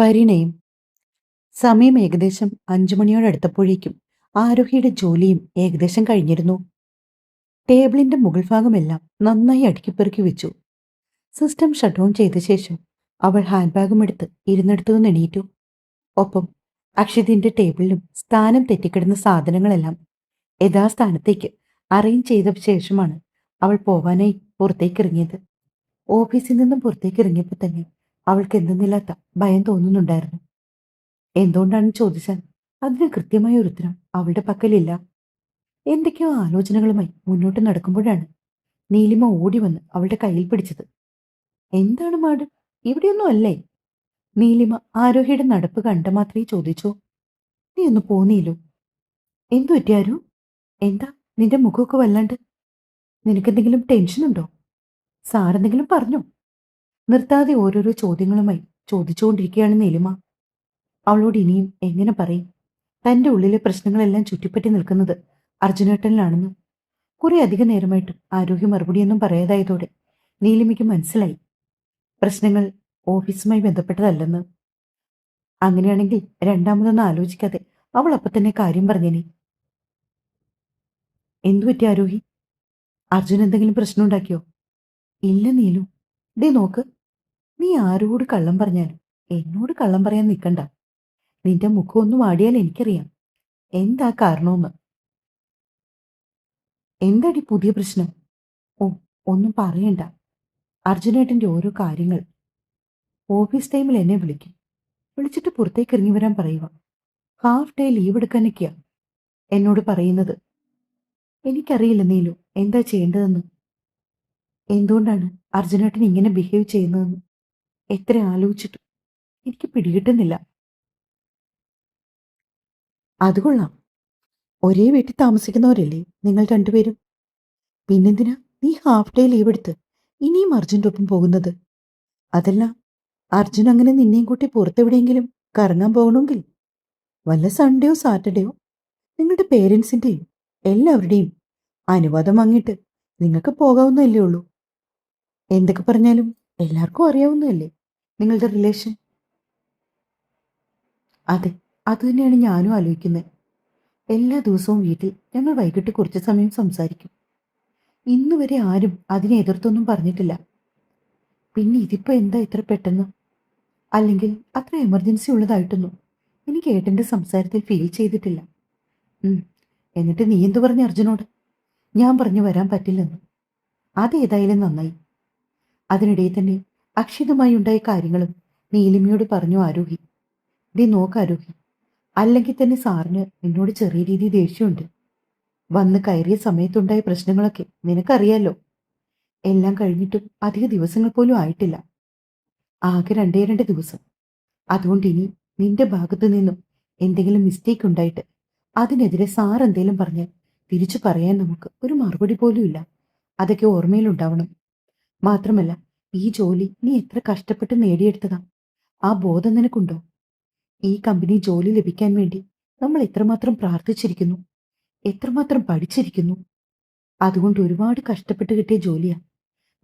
പരിണയം. സമയം ഏകദേശം 5 മണിയോടടുത്തപ്പോഴേക്കും ആരോഹിയുടെ ജോലിയും ഏകദേശം കഴിഞ്ഞിരുന്നു. ടേബിളിന്റെ മുകൾ ഭാഗമെല്ലാം നന്നായി അടുക്കിപ്പെറുക്കി വെച്ചു. സിസ്റ്റം ഷട്ട് ഡൗൺ ചെയ്ത ശേഷം അവൾ ഹാൻഡ് ബാഗും എടുത്ത് ഇരുന്നിടത്തു നിന്ന് എണീറ്റു. ഒപ്പം അക്ഷിതിന്റെ ടേബിളിലും സ്ഥാനം തെറ്റിക്കിടന്ന സാധനങ്ങളെല്ലാം യഥാസ്ഥാനത്തേക്ക് അറേഞ്ച് ചെയ്ത ശേഷമാണ് അവൾ പോവാനായി പുറത്തേക്കിറങ്ങിയത്. ഓഫീസിൽ നിന്നും പുറത്തേക്കിറങ്ങിയപ്പോൾ തന്നെ അവൾക്ക് എന്തെന്നില്ലാത്ത ഭയം തോന്നുന്നുണ്ടായിരുന്നു. എന്തുകൊണ്ടാണെന്ന് ചോദിച്ചാൽ അതിന് കൃത്യമായ ഒരു ഉത്തരം അവളുടെ പക്കലില്ല. എന്തൊക്കെയോ ആലോചനകളുമായി മുന്നോട്ട് നടക്കുമ്പോഴാണ് നീലിമ ഓടി വന്ന് അവളുടെ കയ്യിൽ പിടിച്ചത്. എന്താണ് മാഡം, ഇവിടെയൊന്നും അല്ലേ? നീലിമ ആരോഹിയുടെ നടപ്പ് കണ്ട മാത്രമേ ചോദിച്ചു. നീ ഒന്ന് പോന്നീലോ. എന്തു പറ്റിയാരോ? എന്താ നിന്റെ മുഖമൊക്കെ വല്ലാണ്ട്? നിനക്കെന്തെങ്കിലും ടെൻഷനുണ്ടോ? സാറെന്തെങ്കിലും പറഞ്ഞോ? നിർത്താതെ ഓരോരോ ചോദ്യങ്ങളുമായി ചോദിച്ചുകൊണ്ടിരിക്കുകയാണ് നീലിമ. അവളോട് ഇനിയും എങ്ങനെ പറയും തന്റെ ഉള്ളിലെ പ്രശ്നങ്ങളെല്ലാം ചുറ്റിപ്പറ്റി നിൽക്കുന്നത് അർജുനേട്ടനിലാണെന്ന്? കുറെ അധിക നേരമായിട്ട് ആരോഗ്യ മറുപടിയൊന്നും പറയാതായതോടെ നീലിമയ്ക്ക് മനസ്സിലായി പ്രശ്നങ്ങൾ ഓഫീസുമായി ബന്ധപ്പെട്ടതല്ലെന്ന്. അങ്ങനെയാണെങ്കിൽ രണ്ടാമതൊന്നും ആലോചിക്കാതെ അവൾ അപ്പൊ തന്നെ കാര്യം പറഞ്ഞേനെ. എന്തു പറ്റി ആരോഹി? അർജുൻ എന്തെങ്കിലും പ്രശ്നം ഉണ്ടാക്കിയോ? ഇല്ല നീലു, ദേ നോക്ക്, നീ ആരോട് കള്ളം പറഞ്ഞാലും എന്നോട് കള്ളം പറയാൻ നിൽക്കണ്ട. നിന്റെ മുഖം ഒന്ന് വാടിയാൽ എനിക്കറിയാം എന്താ കാരണമെന്ന്. എന്താടി പുതിയ പ്രശ്നം? ഓ, ഒന്നും പറയണ്ട. അർജുനേട്ടന്റെ ഓരോ കാര്യങ്ങൾ. ഓഫീസ് ടൈമിൽ എന്നെ വിളിക്കും, വിളിച്ചിട്ട് പുറത്തേക്ക് ഇറങ്ങി വരാൻ പറയുക. ഹാഫ് ഡേ ലീവ് എടുക്കാനൊക്കെയാ എന്നോട് പറയുന്നത്. എനിക്കറിയില്ല നീലു എന്താ ചെയ്യേണ്ടതെന്ന്. എന്തുകൊണ്ടാണ് അർജുനേട്ടൻ ഇങ്ങനെ ബിഹേവ് ചെയ്യുന്നതെന്ന് എത്ര ആലോചിച്ചിട്ടും എനിക്ക് പിടികിട്ടുന്നില്ല. അത് കൊള്ളാം, ഒരേ വീട്ടിൽ താമസിക്കുന്നവരല്ലേ നിങ്ങൾ രണ്ടുപേരും? പിന്നെന്തിനാ നീ ഹാഫ് ഡേ ലീവ് എടുത്ത് ഇനിയും അർജുൻ്റെ ഒപ്പം പോകുന്നത്? അതല്ല, അർജുൻ അങ്ങനെ നിന്നെയും കൂട്ടി പുറത്തെവിടെയെങ്കിലും കറങ്ങാൻ പോകണമെങ്കിൽ വല്ല സൺഡേയോ സാറ്റർഡേയോ നിങ്ങളുടെ പേരൻസിന്റെയും എല്ലാവരുടെയും അനുവാദം വാങ്ങിയിട്ട് നിങ്ങൾക്ക് പോകാവുന്നതല്ലേ ഉള്ളൂ. എന്തൊക്കെ പറഞ്ഞാലും എല്ലാവർക്കും അറിയാവുന്നതല്ലേ നിങ്ങളുടെ റിലേഷൻ. അതെ, അത് തന്നെയാണ് ഞാനും ആലോചിക്കുന്നത്. എല്ലാ ദിവസവും വീട്ടിൽ ഞങ്ങൾ വൈകിട്ട് കുറച്ച് സമയം സംസാരിക്കും. ഇന്നുവരെ ആരും അതിനെ എതിർത്തൊന്നും പറഞ്ഞിട്ടില്ല. പിന്നെ ഇതിപ്പോ എന്താ ഇത്ര പെട്ടെന്ന്? അല്ലെങ്കിൽ അത്ര എമർജൻസി ഉള്ളതായിട്ടൊന്നും എനിക്ക് ഏട്ടന്റെ സംസാരത്തിൽ ഫീൽ ചെയ്തിട്ടില്ല. എന്നിട്ട് നീ എന്തു പറഞ്ഞു അർജുനോട്? ഞാൻ പറഞ്ഞു വരാൻ പറ്റില്ലെന്ന്. അതേതായാലും നന്നായി. അതിനിടയിൽ തന്നെ അക്ഷിതമായി ഉണ്ടായ കാര്യങ്ങളും നീലിമയോട് പറഞ്ഞു ആരോഹി. ദേ നോക്ക് ആരോഹി, അല്ലെങ്കിൽ തന്നെ സാറിന് എന്നോട് ചെറിയ രീതിയിൽ ദേഷ്യമുണ്ട്. വന്ന് കയറിയ സമയത്തുണ്ടായ പ്രശ്നങ്ങളൊക്കെ നിനക്കറിയാലോ. എല്ലാം കഴിഞ്ഞിട്ടും അധിക ദിവസങ്ങൾ പോലും ആയിട്ടില്ല. ആകെ 2 ദിവസം. അതുകൊണ്ട് ഇനി നിന്റെ ഭാഗത്തു നിന്നും എന്തെങ്കിലും മിസ്റ്റേക്ക് ഉണ്ടായിട്ട് അതിനെതിരെ സാർ എന്തെങ്കിലും പറഞ്ഞാൽ തിരിച്ചു പറയാൻ നമുക്ക് ഒരു മറുപടി പോലും ഇല്ല. അതൊക്കെ ഓർമ്മയിലുണ്ടാവണം. മാത്രമല്ല, ഈ ജോലി നീ എത്ര കഷ്ടപ്പെട്ട് നേടിയെടുത്തതാ. ആ ബോധം നിനക്കുണ്ടോ? ഈ കമ്പനി ജോലി ലഭിക്കാൻ വേണ്ടി നമ്മൾ എത്രമാത്രം പ്രാർത്ഥിച്ചിരിക്കുന്നു, എത്രമാത്രം പഠിച്ചിരിക്കുന്നു. അതുകൊണ്ട് ഒരുപാട് കഷ്ടപ്പെട്ട് കിട്ടിയ ജോലിയാ.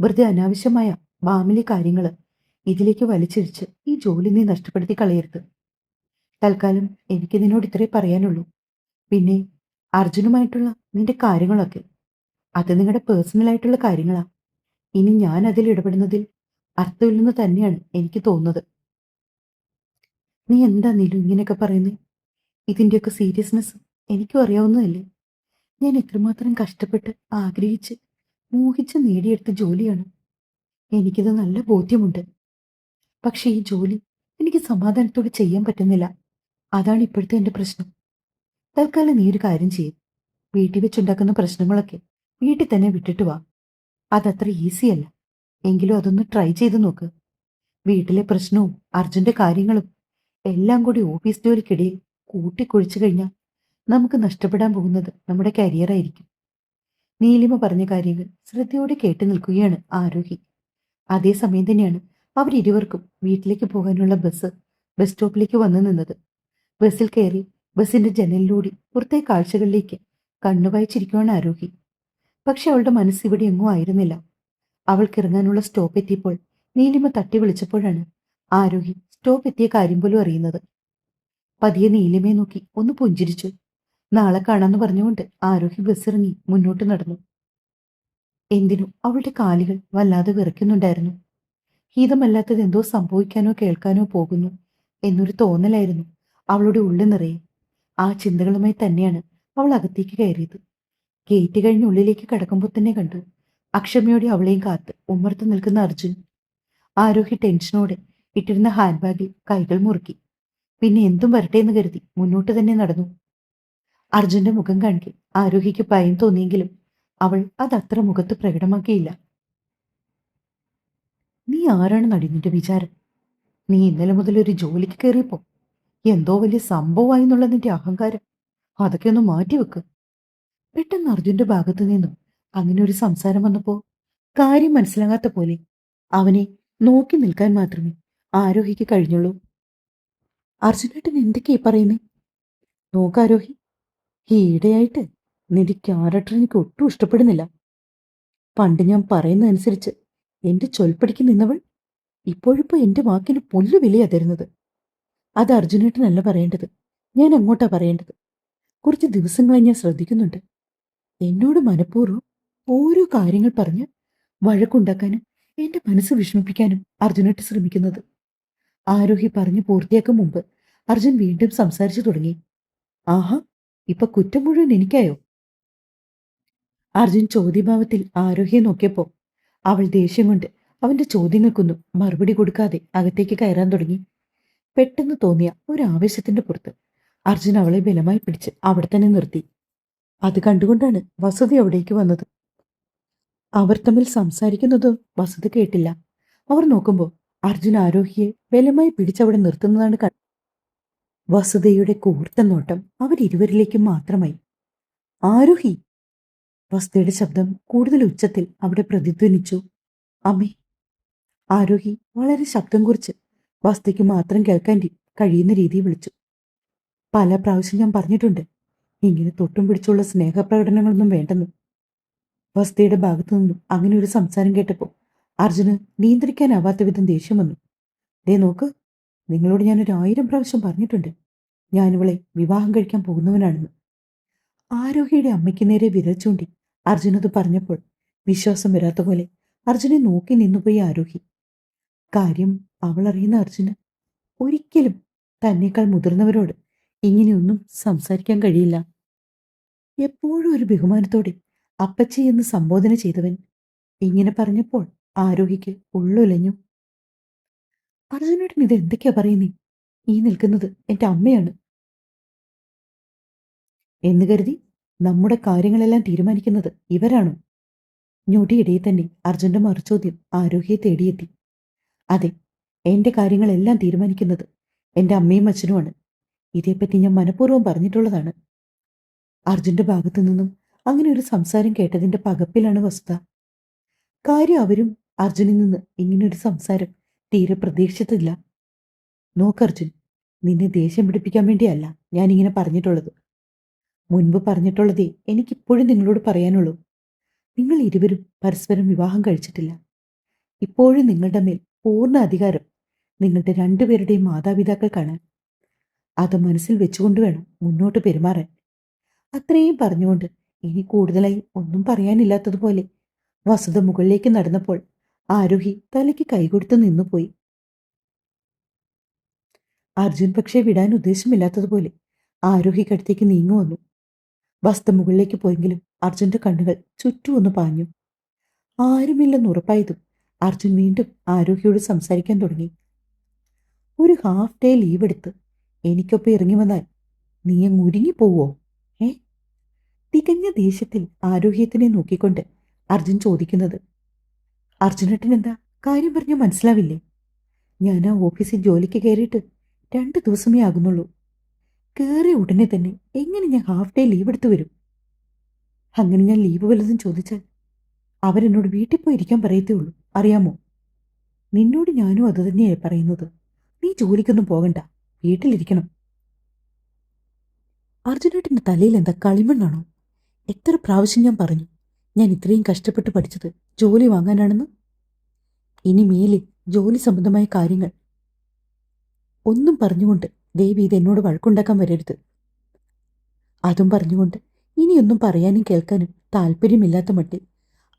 വെറുതെ അനാവശ്യമായ മാമൂലി കാര്യങ്ങള് ഇതിലേക്ക് വലിച്ചിരിച്ച് ഈ ജോലി നീ നഷ്ടപ്പെടുത്തി കളയരുത്. തൽക്കാലം എനിക്ക് നിന്നോട് ഇത്രേ പറയാനുള്ളൂ. പിന്നെ അർജുനുമായിട്ടുള്ള നിന്റെ കാര്യങ്ങളൊക്കെ അത് നിങ്ങളുടെ പേഴ്സണൽ ആയിട്ടുള്ള കാര്യങ്ങളാ. ഇനി ഞാൻ അതിൽ ഇടപെടുന്നതിൽ അർത്ഥമില്ലെന്ന് തന്നെയാണ് എനിക്ക് തോന്നുന്നത്. നീ എന്താ നീലു ഇങ്ങനെയൊക്കെ പറയുന്നേ? ഇതിന്റെയൊക്കെ സീരിയസ്നെസ് എനിക്കും അറിയാവുന്നതല്ലേ. ഞാൻ എത്രമാത്രം കഷ്ടപ്പെട്ട് ആഗ്രഹിച്ച് മോഹിച്ച് നേടിയെടുത്ത ജോലിയാണ്. എനിക്കിത് നല്ല ബോധ്യമുണ്ട്. പക്ഷെ ഈ ജോലി എനിക്ക് സമാധാനത്തോടെ ചെയ്യാൻ പറ്റുന്നില്ല. അതാണ് ഇപ്പോഴത്തെ എന്റെ പ്രശ്നം. തൽക്കാലം നീ ഒരു കാര്യം ചെയ്യും, വീട്ടിൽ വെച്ചുണ്ടാക്കുന്ന പ്രശ്നങ്ങളൊക്കെ വീട്ടിൽ തന്നെ വിട്ടിട്ട് വാ. അതത്ര ഈസിയല്ല, എങ്കിലും അതൊന്ന് ട്രൈ ചെയ്ത് നോക്ക്. വീട്ടിലെ പ്രശ്നവും അർജുന്റെ കാര്യങ്ങളും എല്ലാം കൂടി ഓഫീസ് ജോലിക്കിടയിൽ കൂട്ടിക്കൊഴിച്ചു കഴിഞ്ഞാൽ നമുക്ക് നഷ്ടപ്പെടാൻ പോകുന്നത് നമ്മുടെ കരിയറായിരിക്കും. നീലിമ പറഞ്ഞ കാര്യങ്ങൾ ശ്രദ്ധയോടെ കേട്ടു നിൽക്കുകയാണ് ആരോഹി. അതേസമയം തന്നെയാണ് അവരിരുവർക്കും വീട്ടിലേക്ക് പോകാനുള്ള ബസ് സ്റ്റോപ്പിലേക്ക് വന്നു നിന്നത്. ബസ്സിൽ കയറി ബസിന്റെ ജനലിലൂടെ പുറത്തെ കാഴ്ചകളിലേക്ക് കണ്ണുവായിച്ചിരിക്കുവാണ് ആരോഹി. പക്ഷെ അവളുടെ മനസ്സ് ഇവിടെ എങ്ങും ആയിരുന്നില്ല. അവൾക്ക് ഇറങ്ങാനുള്ള സ്റ്റോപ്പ് എത്തിയപ്പോൾ നീലിമ തട്ടി വിളിച്ചപ്പോഴാണ് ആരോഹി സ്റ്റോപ്പ് എത്തിയ കാര്യം പോലും അറിയുന്നത്. പതിയെ നീലിമയെ നോക്കി ഒന്ന് പുഞ്ചിരിച്ചു. നാളെ കാണാന്ന് പറഞ്ഞുകൊണ്ട് ആരോഹി ബസ്സിറങ്ങി മുന്നോട്ട് നടന്നു. എന്തിനു അവളുടെ കാലുകൾ വല്ലാതെ വിറയ്ക്കുന്നുണ്ടായിരുന്നു. ഹിതമല്ലാത്തത് എന്തോ സംഭവിക്കാനോ കേൾക്കാനോ പോകുന്നു എന്നൊരു തോന്നലായിരുന്നു അവളുടെ ഉള്ളിൽ നിറയെ. ആ ചിന്തകളുമായി തന്നെയാണ് അവൾ അകത്തേക്ക് കയറിയത്. ഗേറ്റ് കഴിഞ്ഞ് ഉള്ളിലേക്ക് കടക്കുമ്പോൾ തന്നെ കണ്ടു അക്ഷമയോടെ അവളെയും കാത്ത് ഉമ്മർത്ത് നിൽക്കുന്ന അർജുൻ. ആരോഹി ടെൻഷനോടെ ഇട്ടിരുന്ന ഹാൻഡ് ബാഗിൽ കൈകൾ മുറുക്കി. പിന്നെ എന്തും വരട്ടെ എന്ന് കരുതി മുന്നോട്ട് തന്നെ നടന്നു. അർജുന്റെ മുഖം കാണിക്കെ ആരോഹിക്ക് ഭയം തോന്നിയെങ്കിലും അവൾ അതത്ര മുഖത്ത് പ്രകടമാക്കിയില്ല. നീ ആരാണ് നടി നിന്റെ വിചാരം? നീ ഇന്നലെ മുതൽ ഒരു ജോലിക്ക് കയറിയപ്പോ എന്തോ വലിയ സംഭവമായി എന്നുള്ള നിന്റെ അഹങ്കാരം അതൊക്കെ ഒന്ന് മാറ്റിവെക്ക്. പെട്ടെന്ന് അർജുന്റെ ഭാഗത്തു നിന്നും അങ്ങനെ ഒരു സംസാരം വന്നപ്പോ കാര്യം മനസ്സിലാകാത്ത പോലെ അവനെ നോക്കി നിൽക്കാൻ മാത്രമേ ആരോഹിക്ക് കഴിഞ്ഞുള്ളൂ. അർജുനേട്ടൻ എന്തൊക്കെയാ പറയുന്നേ? നോക്കാരോഹി, ഈയിടെയായിട്ട് നിന്റെ ക്യാരക്ടർ എനിക്ക് ഒട്ടും ഇഷ്ടപ്പെടുന്നില്ല. പണ്ട് ഞാൻ പറയുന്നതനുസരിച്ച് എന്റെ ചൊൽപ്പടിക്ക് നിന്നവൾ ഇപ്പോഴിപ്പോ എന്റെ വാക്കിന് പുല്ലു വിലയാ തരുന്നത്. അത് അർജുനേട്ടനല്ല പറയേണ്ടത്, ഞാൻ അങ്ങോട്ടാ പറയേണ്ടത്. കുറച്ച് ദിവസങ്ങളായി ഞാൻ ശ്രദ്ധിക്കുന്നുണ്ട്. എന്നോട് മനഃപൂർവ്വം ഓരോ കാര്യങ്ങൾ പറഞ്ഞ് വഴക്കുണ്ടാക്കാനും എന്റെ മനസ്സ് വിഷമിപ്പിക്കാനും അർജുനേട്ടൻ ശ്രമിക്കുന്നത്. ആരോഹി പറഞ്ഞു പൂർത്തിയാക്കും മുമ്പ് അർജുൻ വീണ്ടും സംസാരിച്ചു തുടങ്ങി. ആഹാ, ഇപ്പൊ കുറ്റം മുഴുവൻ എനിക്കായോ? അർജുൻ ചോദ്യഭാവത്തിൽ ആരോഹിയെ നോക്കിയപ്പോ അവൾ ദേഷ്യം കൊണ്ട് അവന്റെ ചോദ്യങ്ങൾക്കൊന്നും മറുപടി കൊടുക്കാതെ അകത്തേക്ക് കയറാൻ തുടങ്ങി. പെട്ടെന്ന് തോന്നിയ ഒരു ആവേശത്തിന്റെ പുറത്ത് അർജുൻ അവളെ ബലമായി പിടിച്ച് അവിടെ തന്നെ നിർത്തി. അത് കണ്ടുകൊണ്ടാണ് വസുതി അവിടേക്ക് വന്നത്. അവർ തമ്മിൽ സംസാരിക്കുന്നത് വസുതി കേട്ടില്ല. അവർ നോക്കുമ്പോൾ അർജുൻ ആരോഹിയെ ബലമായി പിടിച്ചവിടെ നിർത്തുന്നതാണ് വസുതയുടെ കൂർത്ത നോട്ടം അവരിരുവരിലേക്കും മാത്രമായി. ആരോഹി! വസുതയുടെ ശബ്ദം കൂടുതൽ ഉച്ചത്തിൽ അവിടെ പ്രതിധ്വനിച്ചു. അമ്മേ! ആരോഹി വളരെ ശബ്ദം കുറിച്ച് വസുതയ്ക്ക് മാത്രം കേൾക്കാൻ കഴിയുന്ന രീതിയിൽ വിളിച്ചു. പല പ്രാവശ്യം ഞാൻ പറഞ്ഞിട്ടുണ്ട്, ഇങ്ങനെ തൊട്ടും പിടിച്ചുള്ള സ്നേഹപ്രകടനങ്ങളൊന്നും വേണ്ടെന്ന്. വസുതയുടെ ഭാഗത്തു നിന്നും അങ്ങനെ ഒരു സംസാരം കേട്ടപ്പോൾ അർജുന് നിയന്ത്രിക്കാനാവാത്ത വിധം ദേഷ്യം വന്നു. ദേ നോക്ക്, നിങ്ങളോട് ഞാനൊരു 1000 പ്രാവശ്യം പറഞ്ഞിട്ടുണ്ട് ഞാനിവളെ വിവാഹം കഴിക്കാൻ പോകുന്നവനാണെന്ന്. ആരോഹിയുടെ അമ്മയ്ക്ക് നേരെ വിരൽ ചൂണ്ടി അർജുനത് പറഞ്ഞപ്പോൾ വിശ്വാസം വരാത്ത പോലെ അർജുനെ നോക്കി നിന്നുപോയി ആരോഹി. കാര്യം അവൾ അറിയുന്ന അർജുന് ഒരിക്കലും തന്നേക്കാൾ മുതിർന്നവരോട് ഇങ്ങനെയൊന്നും സംസാരിക്കാൻ കഴിയില്ല. എപ്പോഴും ഒരു ബഹുമാനത്തോടെ അപ്പച്ചി എന്ന് സംബോധന ചെയ്തവൻ ഇങ്ങനെ പറഞ്ഞപ്പോൾ ആരോഹിക്ക് ഉള്ളുലഞ്ഞു. അർജുനേട്ടൻ ഇത് എന്തൊക്കെയാ പറയുന്നേ? ഈ നിൽക്കുന്നത് എന്റെ അമ്മയാണ് എന്ന് കരുതി നമ്മുടെ കാര്യങ്ങളെല്ലാം തീരുമാനിക്കുന്നത് ഇവരാണോ? ഞൊടിയിടയിൽ തന്നെ അർജുന്റെ മറുചോദ്യം ആരോഹിയെ തേടിയെത്തി. അതെ, എന്റെ കാര്യങ്ങളെല്ലാം തീരുമാനിക്കുന്നത് എന്റെ അമ്മയും അച്ഛനുമാണ്. ഇതേപ്പറ്റി ഞാൻ മനഃപൂർവ്വം പറഞ്ഞിട്ടുള്ളതാണ്. അർജുന്റെ ഭാഗത്തു നിന്നും അങ്ങനെ ഒരു സംസാരം കേട്ടതിന്റെ പകപ്പിലാണ് വസ്തുത. കാര്യം അവരും അർജുനിൽ നിന്ന് ഇങ്ങനൊരു സംസാരം തീരെ പ്രതീക്ഷിച്ചിട്ടില്ല. നോക്കർജുൻ, നിന്നെ ദേഷ്യം പിടിപ്പിക്കാൻ വേണ്ടിയല്ല ഞാനിങ്ങനെ പറഞ്ഞിട്ടുള്ളത്. മുൻപ് പറഞ്ഞിട്ടുള്ളതേ എനിക്കിപ്പോഴും നിങ്ങളോട് പറയാനുള്ളൂ. നിങ്ങൾ ഇരുവരും പരസ്പരം വിവാഹം കഴിച്ചിട്ടില്ല. ഇപ്പോഴും നിങ്ങളുടെ മേൽ പൂർണ്ണ അധികാരം നിങ്ങളുടെ രണ്ടുപേരുടെയും മാതാപിതാക്കൾ കാണാൻ. അത് മനസ്സിൽ വെച്ചുകൊണ്ട് വേണം മുന്നോട്ട് പെരുമാറാൻ. അത്രയും പറഞ്ഞുകൊണ്ട് ഇനി കൂടുതലായി ഒന്നും പറയാനില്ലാത്തതുപോലെ വസുത മുകളിലേക്ക് നടന്നപ്പോൾ ആരോഹി തലയ്ക്ക് കൈകൊടുത്ത് നിന്നുപോയി. അർജുൻ പക്ഷേ വിടാൻ ഉദ്ദേശമില്ലാത്തതുപോലെ ആരോഹിക്കടുത്തേക്ക് നീങ്ങു വന്നു. വസ്തു മുകളിലേക്ക് പോയെങ്കിലും അർജുന്റെ കണ്ണുകൾ ചുറ്റും ഒന്ന് പാഞ്ഞു. ആരുമില്ലെന്ന് ഉറപ്പായതും അർജുൻ വീണ്ടും ആരോഹിയോട് സംസാരിക്കാൻ തുടങ്ങി. ഒരു ഹാഫ് ഡേ ലീവ് എടുത്ത് എനിക്കൊപ്പം ഇറങ്ങി വന്നാൽ നീ അങ്ങ് ഉരുങ്ങിപ്പോവോ? തികഞ്ഞ ദേഷ്യത്തിൽ ആരോഗ്യത്തിനെ നോക്കിക്കൊണ്ട് അർജുൻ ചോദിക്കുന്നത്. അർജുനേട്ടൻ എന്താ കാര്യം പറഞ്ഞാൽ മനസ്സിലാവില്ലേ? ഞാൻ ആ ഓഫീസിൽ ജോലിക്ക് കയറിയിട്ട് 2 ദിവസമേ ആകുന്നുള്ളൂ. കയറിയ ഉടനെ തന്നെ എങ്ങനെ ഞാൻ ഹാഫ് ഡേ ലീവ് എടുത്തു വരും? അങ്ങനെ ഞാൻ ലീവ് വല്ലതും ചോദിച്ചാൽ അവരെന്നോട് വീട്ടിൽ പോയി ഇരിക്കാൻ പറയത്തേ ഉള്ളൂ, അറിയാമോ? നിന്നോട് ഞാനും അത് തന്നെയാണ് പറയുന്നത്. നീ ജോലിക്കൊന്നും പോകണ്ട, വീട്ടിലിരിക്കണം. അർജുനേട്ടൻ്റെ തലയിൽ എന്താ കളിമണ്ണാണോ? എത്ര പ്രാവശ്യം ഞാൻ പറഞ്ഞു ഞാൻ ഇത്രയും കഷ്ടപ്പെട്ട് പഠിച്ചത് ജോലി വാങ്ങാനാണെന്ന്. ഇനി മേലിൽ ജോലി സംബന്ധമായ കാര്യങ്ങൾ ഒന്നും പറഞ്ഞുകൊണ്ട് ദേവി ഇത് എന്നോട് വഴക്കുണ്ടാക്കാൻ വരരുത്. അതും പറഞ്ഞുകൊണ്ട് ഇനിയൊന്നും പറയാനും കേൾക്കാനും താല്പര്യമില്ലാത്ത മട്ടിൽ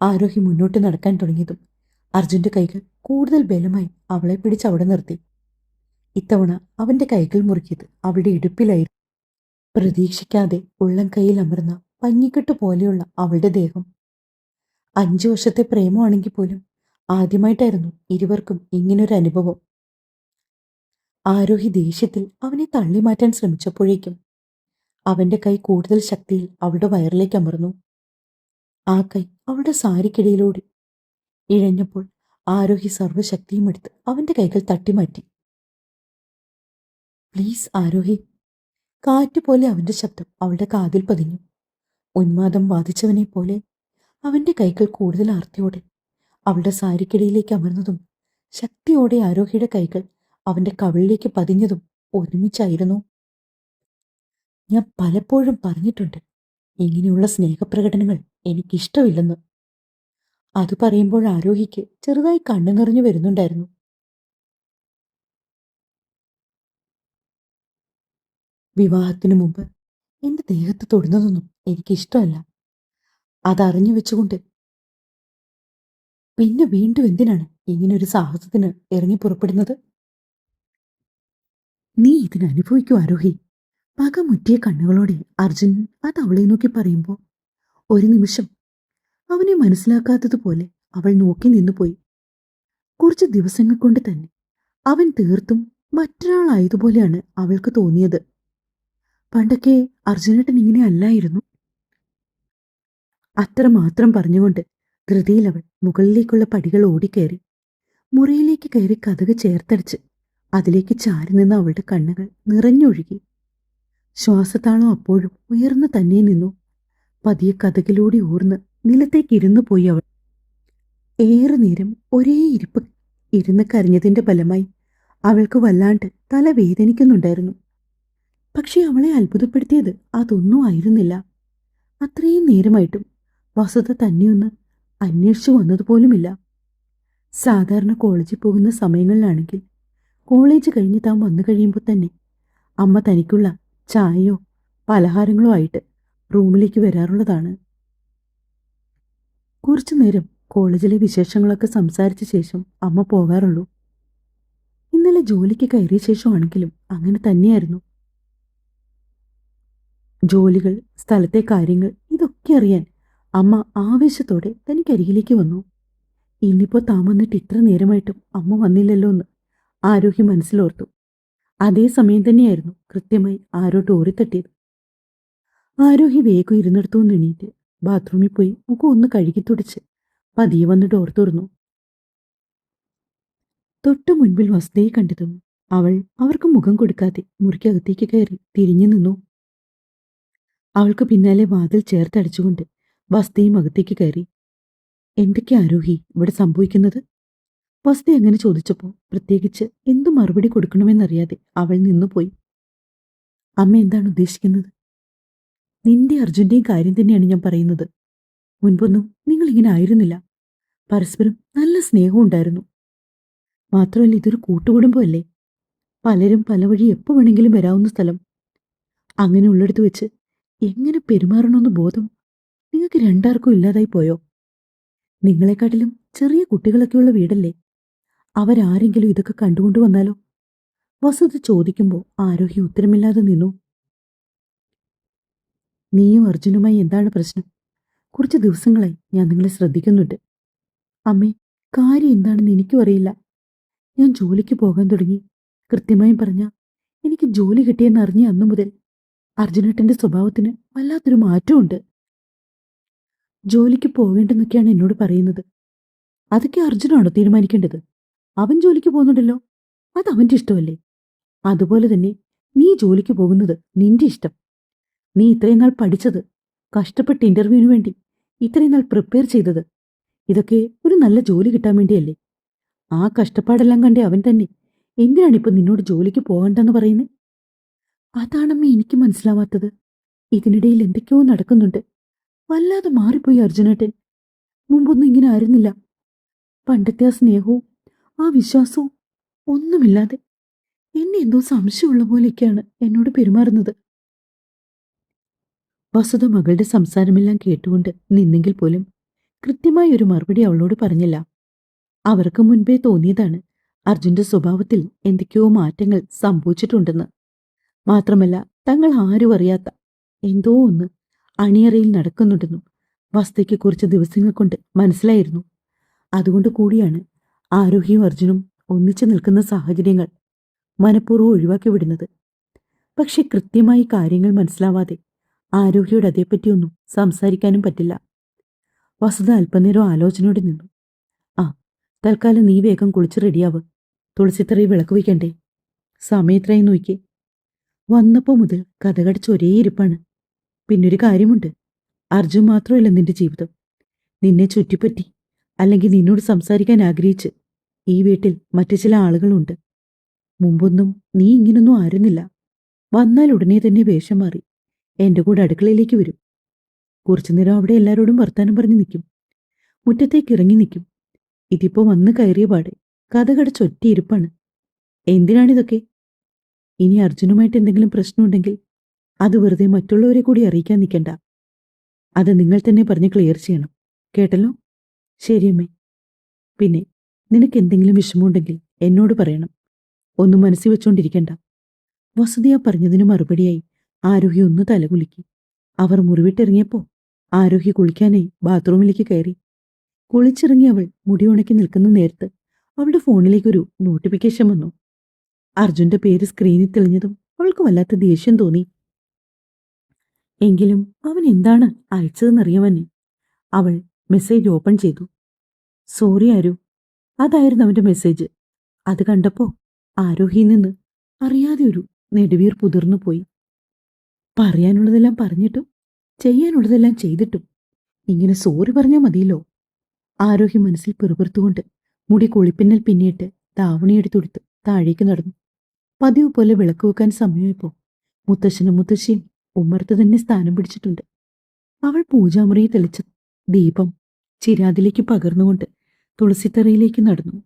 ആരോഹി മുന്നോട്ട് നടക്കാൻ തുടങ്ങിയതും അർജുന്റെ കൈകൾ കൂടുതൽ ബലമായി അവളെ പിടിച്ച് അവിടെ നിർത്തി. ഇത്തവണ അവന്റെ കൈകൾ മുറുക്കിയത് അവളുടെ ഇടുപ്പിലായിരുന്നു. പ്രതീക്ഷിക്കാതെ ഉള്ളം കൈയിൽ അമർന്ന പഞ്ഞിക്കെട്ട് പോലെയുള്ള അവളുടെ ദേഹം. 5 വർഷത്തെ പ്രേമമാണെങ്കിൽ പോലും ആദ്യമായിട്ടായിരുന്നു ഇരുവർക്കും ഇങ്ങനൊരു അനുഭവം. ആരോഹി ദേഷ്യത്തിൽ അവനെ തള്ളി മാറ്റാൻ ശ്രമിച്ചപ്പോഴേക്കും അവന്റെ കൈ കൂടുതൽ ശക്തിയിൽ അവളുടെ വയറിലേക്ക് അമർന്നു. ആ കൈ അവളുടെ സാരിക്കിടയിലൂടെ ഇഴഞ്ഞപ്പോൾ ആരോഹി സർവ്വശക്തിയും എടുത്ത് അവന്റെ കൈകൾ തട്ടിമാറ്റി. പ്ലീസ് ആരോഹി. കാറ്റുപോലെ അവന്റെ ശബ്ദം അവളുടെ കാതിൽ പതിഞ്ഞു. ഉന്മാദം ബാധിച്ചവനെ പോലെ അവന്റെ കൈകൾ കൂടുതൽ ആർത്തിയോടെ അവളുടെ സാരിക്കിടയിലേക്ക് അമർന്നതും ശക്തിയോടെ ആരോഹിയുടെ കൈകൾ അവന്റെ കവിളിലേക്ക് പതിഞ്ഞതും ഒരുമിച്ചായിരുന്നു. ഞാൻ പലപ്പോഴും പറഞ്ഞിട്ടുണ്ട്, ഇങ്ങനെയുള്ള സ്നേഹപ്രകടനങ്ങൾ എനിക്കിഷ്ടമില്ലെന്ന്. അത് പറയുമ്പോൾ ആരോഹിക്ക് ചെറുതായി കണ്ണു നിറഞ്ഞു വരുന്നുണ്ടായിരുന്നു. വിവാഹത്തിനു മുമ്പ് എന്റെ ദേഹത്ത് തൊടുന്നതൊന്നും എനിക്കിഷ്ടമല്ല. അതറിഞ്ഞു വെച്ചുകൊണ്ട് പിന്നെ വീണ്ടും എന്തിനാണ് ഇങ്ങനൊരു സാഹസത്തിന് ഇറങ്ങി പുറപ്പെടുന്നത്? നീ ഇതിനനുഭവിക്കൂ ആരോഹി. പകമുറ്റിയ കണ്ണുകളോടെ അർജുൻ അത് അവളെ നോക്കി പറയുമ്പോൾ ഒരു നിമിഷം അവനെ മനസ്സിലാക്കാത്തതുപോലെ അവൾ നോക്കി നിന്നുപോയി. കുറച്ച് ദിവസങ്ങൾ കൊണ്ട് തന്നെ അവൻ തീർത്തും മറ്റൊരാളായതുപോലെയാണ് അവൾക്ക് തോന്നിയത്. പണ്ടൊക്കെ അർജുനേട്ടൻ ഇങ്ങനെ അല്ലായിരുന്നു. അത്രമാത്രം പറഞ്ഞുകൊണ്ട് ധൃതിയിൽ അവൾ മുകളിലേക്കുള്ള പടികൾ ഓടിക്കയറി മുറിയിലേക്ക് കയറി കതക് ചേർത്തടിച്ച് അതിലേക്ക് ചാരി നിന്ന അവളുടെ കണ്ണുകൾ നിറഞ്ഞൊഴുകി. ശ്വാസത്താളം അപ്പോഴും ഉയർന്നു തന്നെ നിന്നു. പതിയെ കതകിലൂടെ ഊർന്ന് നിലത്തേക്ക് ഇരുന്നു പോയി അവൾ. ഏറെ നേരം ഒരേ ഇരിപ്പ് ഇരുന്ന് കരഞ്ഞതിന്റെ ഫലമായി അവൾക്ക് വല്ലാണ്ട് തല വേദനിക്കുന്നുണ്ടായിരുന്നു. പക്ഷെ അവളെ അത്ഭുതപ്പെടുത്തിയത് അതൊന്നും ആയിരുന്നില്ല. അത്രയും നേരമായിട്ടും വസുധ തന്നെയൊന്ന് അന്വേഷിച്ചു വന്നതുപോലുമില്ല. സാധാരണ കോളേജിൽ പോകുന്ന സമയങ്ങളിലാണെങ്കിൽ കോളേജ് കഴിഞ്ഞ് താൻ വന്നു കഴിയുമ്പോൾ തന്നെ അമ്മ തനിക്കുള്ള ചായയോ പലഹാരങ്ങളോ ആയിട്ട് റൂമിലേക്ക് വരാറുള്ളതാണ്. കുറച്ചു നേരം കോളേജിലെ വിശേഷങ്ങളൊക്കെ സംസാരിച്ച ശേഷം അമ്മ പോകാറുള്ളൂ. ഇന്നലെ ജോലിക്ക് കയറിയ ശേഷമാണെങ്കിലും അങ്ങനെ തന്നെയായിരുന്നു. ജോലികൾ, സ്ഥലത്തെ കാര്യങ്ങൾ ഇതൊക്കെ അറിയാൻ അമ്മ ആവേശത്തോടെ തനിക്കരികിലേക്ക് വന്നു. ഇന്നിപ്പോ താൻ വന്നിട്ട് ഇത്ര നേരമായിട്ടും അമ്മ വന്നില്ലല്ലോ എന്ന് ആരോഹി മനസ്സിലോർത്തു. അതേ സമയം തന്നെയായിരുന്നു കൃത്യമായി ആരോ ഡോറി തട്ടിയത്. ആരോഹി വേഗം ഇരുന്നിടത്തു നിന്ന് എണീറ്റ് ബാത്റൂമിൽ പോയി മുഖം ഒന്ന് കഴുകി തുടച്ച് പതിയെ വന്ന് ഡോർ തുറന്നു. തൊട്ടു മുൻപിൽ വസുധയെ കണ്ടതും അവൾ അവർക്ക് മുഖം കൊടുക്കാതെ മുറിക്കകത്തേക്ക് കയറി തിരിഞ്ഞു നിന്നു. അവൾക്ക് പിന്നാലെ വാതിൽ ചേർത്തടിച്ചുകൊണ്ട് വസുധയും അകത്തേക്ക് കയറി. എന്തൊക്കെ ആരോഹി ഇവിടെ സംഭവിക്കുന്നത്? വസുധ അങ്ങനെ ചോദിച്ചപ്പോൾ പ്രത്യേകിച്ച് എന്തു മറുപടി കൊടുക്കണമെന്നറിയാതെ അവൾ നിന്നുപോയി. അമ്മ എന്താണ് ഉദ്ദേശിക്കുന്നത്? നിന്റെ അർജുന്റെയും കാര്യം തന്നെയാണ് ഞാൻ പറയുന്നത്. മുൻപൊന്നും നിങ്ങൾ ഇങ്ങനെ ആയിരുന്നില്ല. പരസ്പരം നല്ല സ്നേഹവും ഉണ്ടായിരുന്നു. മാത്രമല്ല ഇതൊരു കൂട്ടുകുടുംബമല്ലേ. പലരും പല വഴി എപ്പോ വേണമെങ്കിലും വരാവുന്ന സ്ഥലം. അങ്ങനെ ഉള്ളിടത്ത് വെച്ച് എങ്ങനെ പെരുമാറണമെന്ന് ബോധം നിങ്ങൾക്ക് രണ്ടാർക്കും ഇല്ലാതായി പോയോ? നിങ്ങളെക്കാട്ടിലും ചെറിയ കുട്ടികളൊക്കെയുള്ള വീടല്ലേ. അവരാരെങ്കിലും ഇതൊക്കെ കണ്ടുകൊണ്ടു വന്നാലോ? വസുധ ചോദിക്കുമ്പോൾ ആരോഹി ഉത്തരമില്ലാതെ നിന്നു. നീയും അർജുനുമായി എന്താണ് പ്രശ്നം? കുറച്ച് ദിവസങ്ങളായി ഞാൻ നിങ്ങളെ ശ്രദ്ധിക്കുന്നുണ്ട്. അമ്മേ, കാര്യം എന്താണെന്ന് എനിക്കും അറിയില്ല. ഞാൻ ജോലിക്ക് പോകാൻ തുടങ്ങി. കൃത്യമായും പറഞ്ഞാൽ എനിക്ക് ജോലി കിട്ടിയെന്ന് അറിഞ്ഞ അന്നു മുതൽ അർജുനേട്ടന്റെ സ്വഭാവത്തിന് വല്ലാത്തൊരു മാറ്റമുണ്ട്. ജോലിക്ക് പോകേണ്ടെന്നൊക്കെയാണ് എന്നോട് പറയുന്നത്. അതൊക്കെ അർജുനാണോ തീരുമാനിക്കേണ്ടത്? അവൻ ജോലിക്ക് പോകുന്നുണ്ടല്ലോ, അത് അവന്റെ ഇഷ്ടമല്ലേ. അതുപോലെ തന്നെ നീ ജോലിക്ക് പോകുന്നത് നിന്റെ ഇഷ്ടം. നീ ഇത്രയും നാൾ പഠിച്ചത്, കഷ്ടപ്പെട്ട് ഇന്റർവ്യൂവിന് വേണ്ടി ഇത്രയും നാൾ പ്രിപ്പയർ ചെയ്തത്, ഇതൊക്കെ ഒരു നല്ല ജോലി കിട്ടാൻ വേണ്ടിയല്ലേ. ആ കഷ്ടപ്പാടെല്ലാം കണ്ടേ അവൻ തന്നെ എന്തിനാണിപ്പോ നിന്നോട് ജോലിക്ക് പോകണ്ടെന്ന് പറയുന്നത്? അതാണമ്മേ എനിക്ക് മനസ്സിലാവാത്തത്. ഇതിനിടയിൽ എന്തൊക്കെയോ നടക്കുന്നുണ്ട്. വല്ലാതെ മാറിപ്പോയി അർജുനേട്ടൻ. മുമ്പൊന്നും ഇങ്ങനെ ആയിരുന്നില്ല. പണ്ടത്തെ ആ സ്നേഹവും ആ വിശ്വാസവും ഒന്നുമില്ലാതെ എന്നെ എന്തോ സംശയമുള്ള പോലെയൊക്കെയാണ് എന്നോട് പെരുമാറുന്നത്. വസുധ മകളുടെ സംസാരമെല്ലാം കേട്ടുകൊണ്ട് നിന്നെങ്കിൽ പോലും കൃത്യമായ ഒരു മറുപടി അവളോട് പറഞ്ഞില്ല. അവർക്ക് മുൻപേ തോന്നിയതാണ് അർജുന്റെ സ്വഭാവത്തിൽ എന്തൊക്കെയോ മാറ്റങ്ങൾ സംഭവിച്ചിട്ടുണ്ടെന്ന്. മാത്രമല്ല, തങ്ങൾ ആരും അറിയാത്ത എന്തോ ഒന്ന് അണിയറയിൽ നടക്കുന്നുണ്ടെന്നും വസ്തുയ്ക്ക് കുറച്ച് ദിവസങ്ങൾ കൊണ്ട് മനസ്സിലായിരുന്നു. അതുകൊണ്ട് കൂടിയാണ് ആരോഹിയും അർജുനും ഒന്നിച്ചു നിൽക്കുന്ന സാഹചര്യങ്ങൾ മനഃപൂർവ്വം ഒഴിവാക്കി വിടുന്നത്. പക്ഷെ കൃത്യമായി കാര്യങ്ങൾ മനസ്സിലാവാതെ ആരോഹിയോട് അതേപ്പറ്റിയൊന്നും സംസാരിക്കാനും പറ്റില്ല. വസുധ അല്പനേരം ആലോചനയോടെ നിന്നു. ആ, തൽക്കാലം നീ വേഗം കുളിച്ച് റെഡിയാവ്. തുളസിത്തറയിൽ വിളക്ക് വയ്ക്കണ്ടേ? സമയത്രയും നോക്കിയേ. വന്നപ്പോ മുതൽ കഥകടച്ച് ഒരേ ഇരിപ്പാണ്. പിന്നൊരു കാര്യമുണ്ട്, അർജുൻ മാത്രമല്ല നിന്റെ ജീവിതം. നിന്നെ ചുറ്റിപ്പറ്റി അല്ലെങ്കിൽ നിന്നോട് സംസാരിക്കാൻ ആഗ്രഹിച്ച് ഈ വീട്ടിൽ മറ്റു ചില ആളുകളുണ്ട്. മുമ്പൊന്നും നീ ഇങ്ങനൊന്നും ആയിരുന്നില്ല. വന്നാൽ ഉടനെ തന്നെ വേഷം മാറി എന്റെ കൂടെ അടുക്കളയിലേക്ക് വരും. കുറച്ചുനേരം അവിടെ എല്ലാവരോടും വർത്താനം പറഞ്ഞു നിൽക്കും. മുറ്റത്തേക്ക് ഇറങ്ങി നിൽക്കും. ഇതിപ്പോ വന്ന് കയറിയ പാടെ കഥകടച്ച് ഒറ്റയിരിപ്പാണ്. എന്തിനാണിതൊക്കെ? ഇനി അർജുനുമായിട്ട് എന്തെങ്കിലും പ്രശ്നമുണ്ടെങ്കിൽ അത് വെറുതെ മറ്റുള്ളവരെ കൂടി അറിയിക്കാൻ നിൽക്കണ്ട. അത് നിങ്ങൾ തന്നെ പറഞ്ഞ് ക്ലിയർ ചെയ്യണം. കേട്ടല്ലോ? ശരിയമ്മേ. പിന്നെ നിനക്ക് എന്തെങ്കിലും വിഷമമുണ്ടെങ്കിൽ എന്നോട് പറയണം. ഒന്നും മനസ്സിൽ വെച്ചോണ്ടിരിക്കണ്ട. വസുധിയ പറഞ്ഞതിന് മറുപടിയായി ആരോഹി ഒന്ന് തലകുലുക്കി. അവർ മുറിവിട്ടിറങ്ങിയപ്പോ ആരോഹി കുളിക്കാനായി ബാത്റൂമിലേക്ക് കയറി. കുളിച്ചിറങ്ങി അവൾ മുടി ഉണക്കി നിൽക്കുന്ന നേരത്ത് അവളുടെ ഫോണിലേക്കൊരു നോട്ടിഫിക്കേഷൻ വന്നു. അർജുന്റെ പേര് സ്ക്രീനിൽ തെളിഞ്ഞതും അവൾക്ക് വല്ലാത്ത ദേഷ്യം തോന്നി. എങ്കിലും അവൻ എന്താണ് അയച്ചതെന്നറിയാവന്നെ. അവൾ മെസ്സേജ് ഓപ്പൺ ചെയ്തു. സോറി ആരു. അതായിരുന്നു അവന്റെ മെസ്സേജ്. അത് കണ്ടപ്പോ ആരോഹിയിൽ നിന്ന് അറിയാതെ ഒരു നെടുവീർ പുതിർന്നു പോയി. പറയാനുള്ളതെല്ലാം പറഞ്ഞിട്ടും ചെയ്യാനുള്ളതെല്ലാം ചെയ്തിട്ടും ഇങ്ങനെ സോറി പറഞ്ഞാൽ മതിയല്ലോ. ആരോഹി മനസ്സിൽ പിറുപിറുത്തുകൊണ്ട് മുടി കുളിപ്പിന്നൽ പിന്നിട്ട് ദാവണിയെടുത്തെടുത്ത് താഴേക്ക് നടന്നു. പതിവ് പോലെ വിളക്ക് വെക്കാൻ സമയമായപ്പോ മുത്തശ്ശനും മുത്തശ്ശിയും ഉമ്മർത്ത് തന്നെ സ്ഥാനം പിടിച്ചിട്ടുണ്ട്. അവൾ പൂജാമുറിയിൽ തെളിച്ച ദീപം ചിരാതിലേക്ക് പകർന്നുകൊണ്ട് തുളസിത്തറയിലേക്ക് നടന്നു.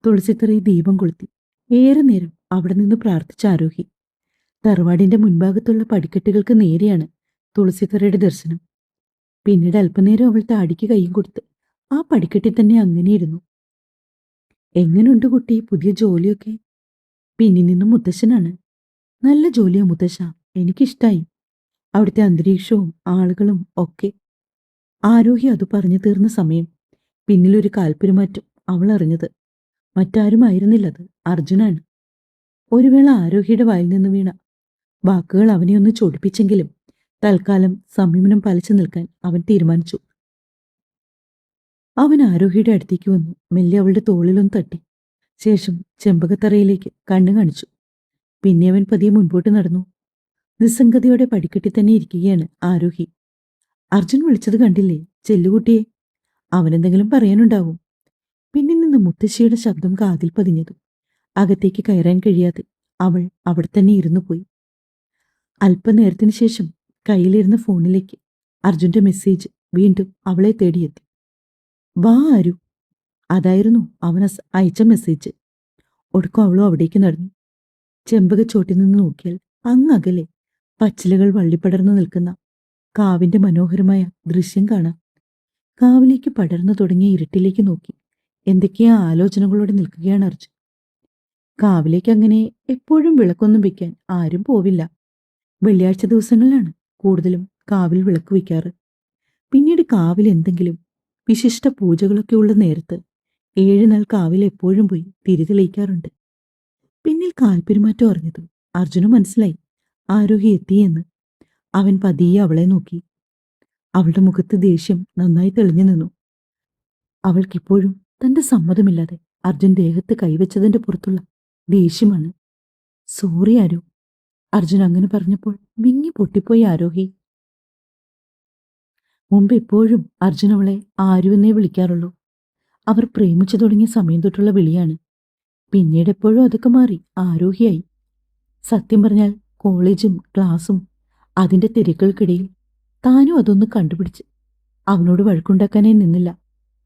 തുളസിത്തറയിൽ ദീപം കൊളുത്തി ഏറെ നേരം അവിടെ നിന്ന് പ്രാർത്ഥിച്ച ആരോഹി. തറവാടിന്റെ മുൻഭാഗത്തുള്ള പടിക്കെട്ടുകൾക്ക് നേരെയാണ് തുളസിത്തറയുടെ ദർശനം. പിന്നീട് അല്പനേരം അവൾ താടിക്ക് കൈയും കൊടുത്ത് ആ പടിക്കെട്ടിൽ തന്നെ അങ്ങനെയിരുന്നു. എങ്ങനെയുണ്ട് കുട്ടി പുതിയ ജോലിയൊക്കെ? പിന്നിൽ നിന്നും മുത്തശ്ശനാണ്. നല്ല ജോലിയാ മുത്തശ്ശ, എനിക്കിഷ്ടായി. അവിടുത്തെ അന്തരീക്ഷവും ആളുകളും ഒക്കെ. ആരോഹി അത് പറഞ്ഞു തീർന്ന സമയം പിന്നിലൊരു കാൽപ്പെരുമാറ്റം അവൾ അറിഞ്ഞത് മറ്റാരും ആയിരുന്നില്ലത് അർജുനാണ്. ഒരു വേള ആരോഹിയുടെ വായിൽ നിന്ന് വീണ വാക്കുകൾ അവനെ ഒന്ന് ചൊടിപ്പിച്ചെങ്കിലും തൽക്കാലം സംയമനം പാലിച്ചു നിൽക്കാൻ അവൻ തീരുമാനിച്ചു. അവൻ ആരോഹിയുടെ അടുത്തേക്ക് വന്നു മെല്ലെ അവളുടെ തോളിലൊന്ന് തട്ടി. ശേഷം ചെമ്പകത്തറയിലേക്ക് കണ്ണു കാണിച്ചു. പിന്നെ അവൻ പതിയെ മുൻപോട്ട് നടന്നു. നിസ്സംഗതയോടെ പടിക്കെട്ടി തന്നെ ഇരിക്കുകയാണ് ആരോഹി. അർജുൻ വിളിച്ചത് കണ്ടില്ലേ? ചെല്ലുകുട്ടിയെ. അവനെന്തെങ്കിലും പറയാനുണ്ടാവും. പിന്നിൽ നിന്ന് മുത്തശ്ശിയുടെ ശബ്ദം കാതിൽ പതിഞ്ഞതും അകത്തേക്ക് കയറാൻ കഴിയാതെ അവൾ അവിടെ തന്നെ ഇരുന്നു പോയി. അല്പനേരത്തിനു ശേഷം കയ്യിലിരുന്ന ഫോണിലേക്ക് അർജുന്റെ മെസ്സേജ് വീണ്ടും അവളെ തേടിയെത്തി. വാ ആരു. അതായിരുന്നു അവൻ അയച്ച മെസ്സേജ്. ഒടുക്കം അവളും അവിടേക്ക് നടന്നു. ചെമ്പകച്ചോട്ടിൽ നിന്ന് നോക്കിയാൽ അങ്ങകലെ പച്ചിലകൾ വള്ളിപ്പടർന്നു നിൽക്കുന്ന കാവിന്റെ മനോഹരമായ ദൃശ്യം കാണാം. കാവിലേക്ക് പടർന്നു തുടങ്ങിയ ഇരുട്ടിലേക്ക് നോക്കി എന്തൊക്കെയാ ആലോചനകളോടെ നിൽക്കുകയാണ് അർജുൻ. കാവിലേക്ക് അങ്ങനെ എപ്പോഴും വിളക്കൊന്നും വെക്കാൻ ആരും പോവില്ല. വെള്ളിയാഴ്ച ദിവസങ്ങളിലാണ് കൂടുതലും കാവിൽ വിളക്ക് വയ്ക്കാറ്. പിന്നീട് കാവിൽ എന്തെങ്കിലും വിശിഷ്ട പൂജകളൊക്കെ ഉള്ള നേരത്ത് 7 നാൾ കാവിൽ എപ്പോഴും പോയി തിരിതെളിയിക്കാറുണ്ട്. പിന്നിൽ കാൽപ്പെരുമാറ്റം അറിഞ്ഞതും അർജുന് മനസ്സിലായി ആരോഹി എത്തിയെന്ന്. അവൻ പതിയെ അവളെ നോക്കി. അവളുടെ മുഖത്ത് ദേഷ്യം നന്നായി തെളിഞ്ഞു നിന്നു. അവൾക്കിപ്പോഴും തന്റെ സമ്മതമില്ലാതെ അർജുൻ ദേഹത്ത് കൈവച്ചതിന്റെ പുറത്തുള്ള ദേഷ്യമാണ്. സോറി ആരോ. അർജുൻ അങ്ങനെ പറഞ്ഞപ്പോൾ വിങ്ങി പൊട്ടിപ്പോയി ആരോഹി. മുമ്പ് എപ്പോഴും അർജുൻ അവളെ ആരുവെന്നേ വിളിക്കാറുള്ളൂ. അവർ പ്രേമിച്ചു തുടങ്ങിയ സമയം തൊട്ടുള്ള വിളിയാണ്. പിന്നീട് എപ്പോഴും അതൊക്കെ മാറി ആരോഹിയായി. സത്യം പറഞ്ഞാൽ കോളേജും ക്ലാസും അതിന്റെ തിരക്കുകൾക്കിടയിൽ താനും അതൊന്ന് കണ്ടുപിടിച്ച് അവനോട് വഴക്കുണ്ടാക്കാനേ നിന്നില്ല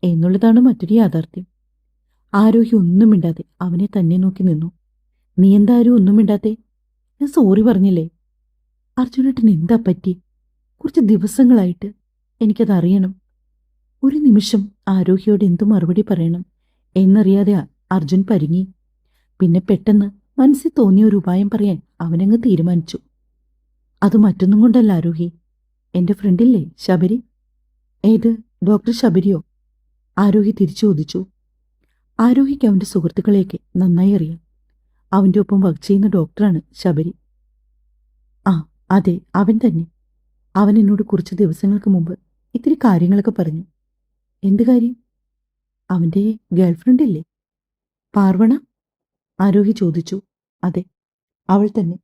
എന്നുള്ളതാണ് മറ്റൊരു യാഥാർത്ഥ്യം. ആരോഹി ഒന്നും മിണ്ടാതെ അവനെ തന്നെ നോക്കി നിന്നു. നീ എന്തായാലും ഒന്നും മിണ്ടാത്തെ? ഞാൻ സോറി പറഞ്ഞില്ലേ? അർജുനേട്ടന് എന്താ പറ്റി? കുറച്ച് ദിവസങ്ങളായിട്ട് എനിക്കത് അറിയണം. ഒരു നിമിഷം ആരോഹിയോട് എന്തു മറുപടി പറയണം എന്നറിയാതെ അർജുൻ പരിങ്ങി. പിന്നെ പെട്ടെന്ന് മനസ്സിൽ തോന്നിയ ഒരു ഉപായം പറയാൻ അവനങ്ങ് തീരുമാനിച്ചു. അത് മറ്റൊന്നും കൊണ്ടല്ല ആരോഹി. എന്റെ ഫ്രണ്ടില്ലേ ശബരി? ഏത്, ഡോക്ടർ ശബരിയോ? ആരോഹി തിരിച്ചു ചോദിച്ചു. ആരോഹിക്ക് അവന്റെ സുഹൃത്തുക്കളെയൊക്കെ നന്നായി അറിയാം. അവന്റെ ഒപ്പം വർക്ക് ചെയ്യുന്ന ഡോക്ടറാണ് ശബരി. ആ, അതെ, അവൻ തന്നെ. അവൻ എന്നോട് കുറച്ച് ദിവസങ്ങൾക്ക് മുമ്പ് ഇത്തിരി കാര്യങ്ങളൊക്കെ പറഞ്ഞു. എന്ത് കാര്യം? അവന്റെ ഗേൾഫ്രണ്ട് ഇല്ലേ, പാർവണ? ആരോഹി ചോദിച്ചു. അതെ, അവൾ തന്നെ.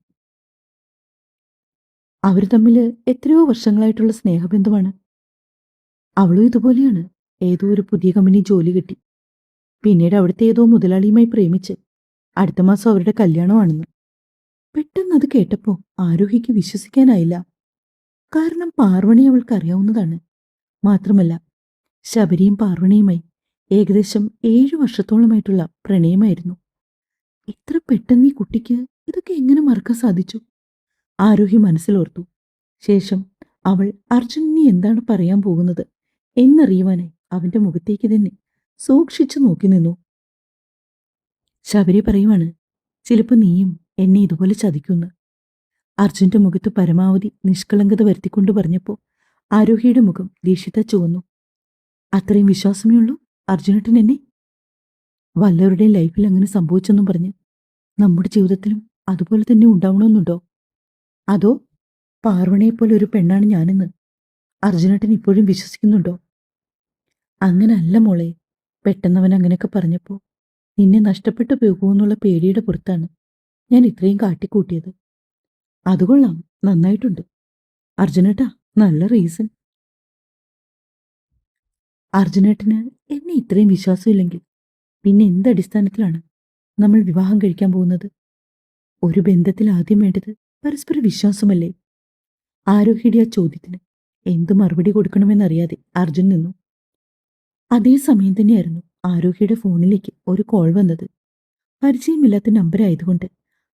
അവർ തമ്മിൽ എത്രയോ വർഷങ്ങളായിട്ടുള്ള സ്നേഹബന്ധമാണ്. അവളും ഇതുപോലെയാണ്. ഏതോ ഒരു പുതിയ കമ്പനി ജോലി കിട്ടി. പിന്നീട് അവിടുത്തെ ഏതോ മുതലാളിയുമായി പ്രേമിച്ച് അടുത്ത മാസം അവരുടെ കല്യാണമാണെന്ന്. പെട്ടെന്ന് അത് കേട്ടപ്പോ ആരോഹിക്ക് വിശ്വസിക്കാനായില്ല. കാരണം പാർവണി അവൾക്ക് അറിയാവുന്നതാണ്. മാത്രമല്ല, ശബരിയും പാർവണിയുമായി ഏകദേശം 7 വർഷത്തോളമായിട്ടുള്ള പ്രണയമായിരുന്നു. ഇത്ര പെട്ടെന്ന് ഈ കുട്ടിക്ക് ഇതൊക്കെ എങ്ങനെ മറക്കാൻ സാധിച്ചു? ആരോഹി മനസ്സിലോർത്തു. ശേഷം അവൾ അർജുനനെ എന്താണ് പറയാൻ പോകുന്നത് എന്നറിയുവാനായി അവന്റെ മുഖത്തേക്ക് തന്നെ സൂക്ഷിച്ചു നോക്കി നിന്നു. ശബരി പറയുവാണ്, ചിലപ്പോ നീയും എന്നെ ഇതുപോലെ ചതിക്കുന്ന്. അർജുന്റെ മുഖത്ത് പരമാവധി നിഷ്കളങ്കത വരുത്തിക്കൊണ്ട് പറഞ്ഞപ്പോ ആരോഹിയുടെ മുഖം ദേഷ്യത്താ ചുവന്നു. അത്രയും വിശ്വാസമേ ഉള്ളൂ അർജുനേട്ടൻ എന്നെ? വല്ലവരുടെയും ലൈഫിൽ അങ്ങനെ സംഭവിച്ചെന്നും പറഞ്ഞ് നമ്മുടെ ജീവിതത്തിലും അതുപോലെ തന്നെ ഉണ്ടാവണമെന്നുണ്ടോ? അതോ പാർവണയെപ്പോലെ ഒരു പെണ്ണാണ് ഞാനെന്ന് അർജുനേട്ടൻ ഇപ്പോഴും വിശ്വസിക്കുന്നുണ്ടോ? അങ്ങനല്ല മോളെ. പെട്ടെന്നവൻ അങ്ങനെയൊക്കെ പറഞ്ഞപ്പോ നിന്നെ നഷ്ടപ്പെട്ടു പോകുമെന്നുള്ള പേടിയുടെ പുറത്താണ് ഞാൻ ഇത്രയും കാട്ടിക്കൂട്ടിയത്. അതുകൊള്ളാം, നന്നായിട്ടുണ്ട് അർജുനേട്ടാ, നല്ല റീസൺ. അർജുനേട്ടന് എന്നെ ഇത്രയും വിശ്വാസമില്ലെങ്കിൽ പിന്നെ എന്തടിസ്ഥാനത്തിലാണ് നമ്മൾ വിവാഹം കഴിക്കാൻ പോകുന്നത്? ഒരു ബന്ധത്തിൽ ആദ്യം വേണ്ടത് പരസ്പര വിശ്വാസമല്ലേ? ആരോഹിയുടെ ആ ചോദ്യത്തിന് എന്ത് മറുപടി കൊടുക്കണമെന്നറിയാതെ അർജുൻ നിന്നു. അതേ സമയം തന്നെയായിരുന്നു ആരോഹിയുടെ ഫോണിലേക്ക് ഒരു കോൾ വന്നത്. പരിചയമില്ലാത്ത നമ്പരായതുകൊണ്ട്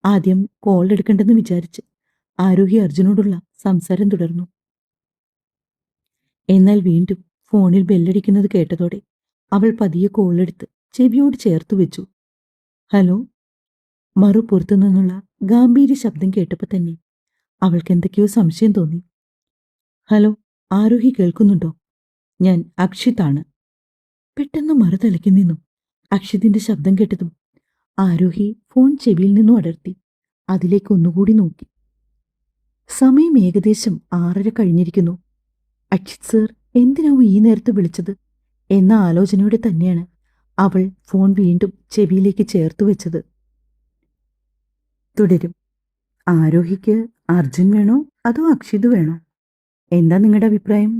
ആദ്യം കോൾ എടുക്കണ്ടെന്ന് വിചാരിച്ച് ആരോഹി അർജുനോടുള്ള സംസാരം തുടർന്നു. എന്നാൽ വീണ്ടും ഫോണിൽ ബെല്ലടിക്കുന്നത് കേട്ടതോടെ അവൾ പതിയെ കോളെടുത്ത് ചെവിയോട് ചേർത്തു വെച്ചു. ഹലോ. മറുപുറത്തു നിന്നുള്ള ഗാംഭീര്യ ശബ്ദം കേട്ടപ്പോൾ തന്നെ അവൾക്ക് എന്തൊക്കെയോ സംശയം തോന്നി. ഹലോ, ആരോഹി കേൾക്കുന്നുണ്ടോ? ഞാൻ അക്ഷിതാണ്. പെട്ടെന്ന് മറുതലയ്ക്ക് നിന്നും അക്ഷിതിന്റെ ശബ്ദം കേട്ടതും ആരോഹി ഫോൺ ചെവിയിൽ നിന്നും അടർത്തി അതിലേക്ക് ഒന്നുകൂടി നോക്കി. സമയം ഏകദേശം 6:30 കഴിഞ്ഞിരിക്കുന്നു. അക്ഷിത് സർ എന്തിനാവും ഈ നേരത്ത് വിളിച്ചത് എന്ന ആലോചനയോടെ തന്നെയാണ് അവൾ ഫോൺ വീണ്ടും ചെവിയിലേക്ക് ചേർത്തു വെച്ചത്. തുടരും. ആരോഹിക്ക് അർജുൻ വേണോ അതോ അക്ഷിത് വേണോ? എന്താ നിങ്ങളുടെ അഭിപ്രായം?